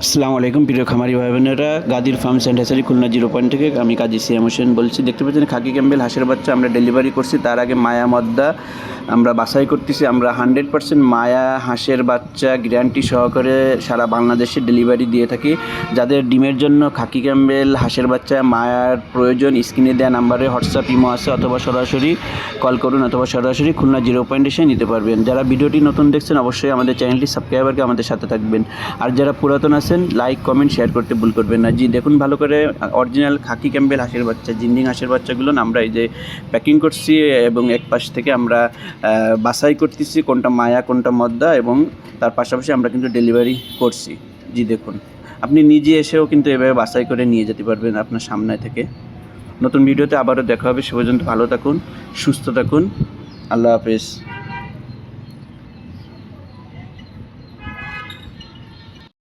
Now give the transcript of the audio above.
আসসালামু আলাইকুম প্রিয় খামারি ভাই বোনেরা, Gadir farms and hatchery Khulna 0 point থেকে আমি কাজী সিএম হোসেন বলছি। দেখতে পাচ্ছেন খাকি ক্যাম্বেল হাঁসের বাচ্চা আমরা ডেলিভারি করছি। তার আগে মায়া মদ্দা আমরা বাছাই করতেছি। আমরা 100% মায়া হাঁসের বাচ্চা গ্যারান্টি সহকারে সারা বাংলাদেশে ডেলিভারি দিয়ে থাকি। যাদের ডিমের জন্য খাকি ক্যাম্বেল হাঁসের বাচ্চা মায়ার প্রয়োজন, স্ক্রিনে দেওয়া নাম্বারে হোয়াটসঅ্যাপ ইমো আছে, অথবা সরাসরি কল করুন, অথবা সরাসরি খুলনা 0 পয়েন্ট এসে নিতে পারবেন। যারা ভিডিওটি নতুন দেখছেন অবশ্যই আমাদের চ্যানেলটি সাবস্ক্রাইব করে আমাদের সাথে থাকবেন। আর যারা পুরাতন আছেন লাইক কমেন্ট শেয়ার করতে ভুল করবেন না। জি দেখুন ভালো করে অরিজিনাল খাকি ক্যাম্বেল হাঁসের বাচ্চা, জিন্ডিং হাঁসের বাচ্চাগুলো আমরা এই যে প্যাকিং করছি এবং এক পাশ থেকে আমরা বাছাই করতেছি কোনটা মায়া কোনটা মদ্দা, এবং তার পাশাপাশি আমরা কিন্তু ডেলিভারি করছি। জি দেখুন, আপনি নিজে এসেও কিন্তু এভাবে বাছাই করে নিয়ে যেতে পারবেন আপনার সামনে থেকে। নতুন ভিডিওতে আবারও দেখা হবে। সে পর্যন্ত ভালো থাকুন, সুস্থ থাকুন। আল্লাহ হাফেজ।